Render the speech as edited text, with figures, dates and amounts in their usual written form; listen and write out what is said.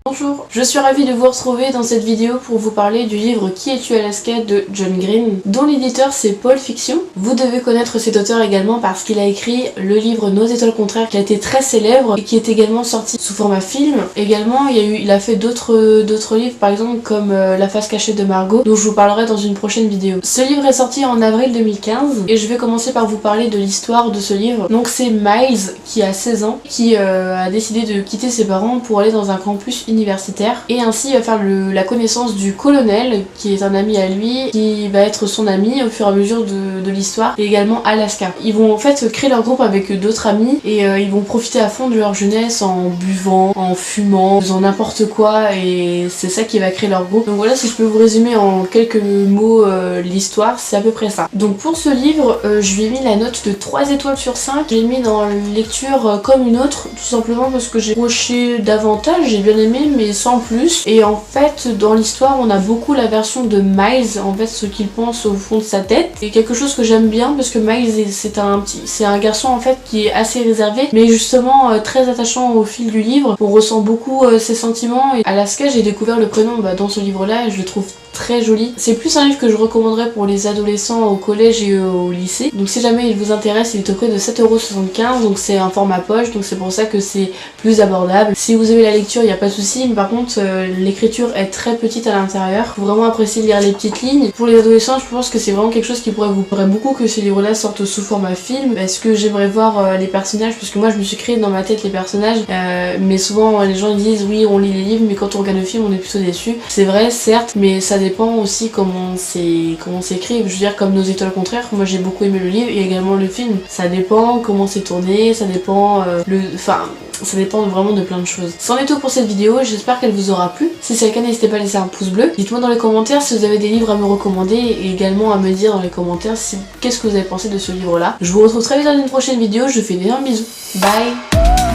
Bonjour, je suis ravie de vous retrouver dans cette vidéo pour vous parler du livre Qui es-tu Alaska de John Green, dont l'éditeur c'est Pulp Fiction. Vous devez connaître cet auteur également parce qu'il a écrit le livre Nos étoiles contraires qui a été très célèbre et qui est également sorti sous format film. Également il a fait d'autres livres par exemple comme La face cachée de Margot dont je vous parlerai dans une prochaine vidéo. Ce livre est sorti en avril 2015 et je vais commencer par vous parler de l'histoire de ce livre. Donc c'est Miles qui a 16 ans qui a décidé de quitter ses parents pour aller dans un campus universitaire et ainsi il va faire la connaissance du colonel qui est un ami à lui qui va être son ami au fur et à mesure de l'histoire et également Alaska. Ils vont en fait créer leur groupe avec d'autres amis et ils vont profiter à fond de leur jeunesse en buvant, en fumant, en faisant n'importe quoi et c'est ça qui va créer leur groupe. Donc voilà, si je peux vous résumer en quelques mots l'histoire, c'est à peu près ça. Donc pour ce livre, je lui ai mis la note de 3 étoiles sur 5. Je l'ai mis dans lecture comme une autre, tout simplement parce que j'ai accroché davantage, j'ai bien aimé mais sans plus. Et en fait dans l'histoire on a beaucoup la version de Miles, en fait ce qu'il pense au fond de sa tête. Et quelque chose que j'aime bien parce que Miles c'est un garçon en fait qui est assez réservé mais justement très attachant au fil du livre. On ressent beaucoup ses sentiments et Alaska, j'ai découvert le prénom dans ce livre là et je le trouve très joli. C'est plus un livre que je recommanderais pour les adolescents au collège et au lycée. Donc si jamais il vous intéresse, il est au prix de 7,75€, donc c'est un format poche, donc c'est pour ça que c'est plus abordable. Si vous avez la lecture, il n'y a pas de souci, mais par contre l'écriture est très petite à l'intérieur. Faut vraiment apprécier de lire les petites lignes. Pour les adolescents, je pense que c'est vraiment quelque chose qui pourrait vous plairait beaucoup que ce livre-là sorte sous format film, parce que j'aimerais voir les personnages, parce que moi je me suis créé dans ma tête les personnages, mais souvent les gens ils disent oui on lit les livres, mais quand on regarde le film on est plutôt déçu. C'est vrai certes, mais ça dépend aussi comment c'est écrit. Je veux dire comme Nos étoiles contraires, moi j'ai beaucoup aimé le livre et également le film. Ça dépend comment c'est tourné, ça dépend ça dépend vraiment de plein de choses. C'en est tout pour cette vidéo, j'espère qu'elle vous aura plu. Si c'est le cas, n'hésitez pas à laisser un pouce bleu. Dites-moi dans les commentaires si vous avez des livres à me recommander et également à me dire dans les commentaires qu'est-ce que vous avez pensé de ce livre là. Je vous retrouve très vite dans une prochaine vidéo, je vous fais d'énormes bisous. Bye.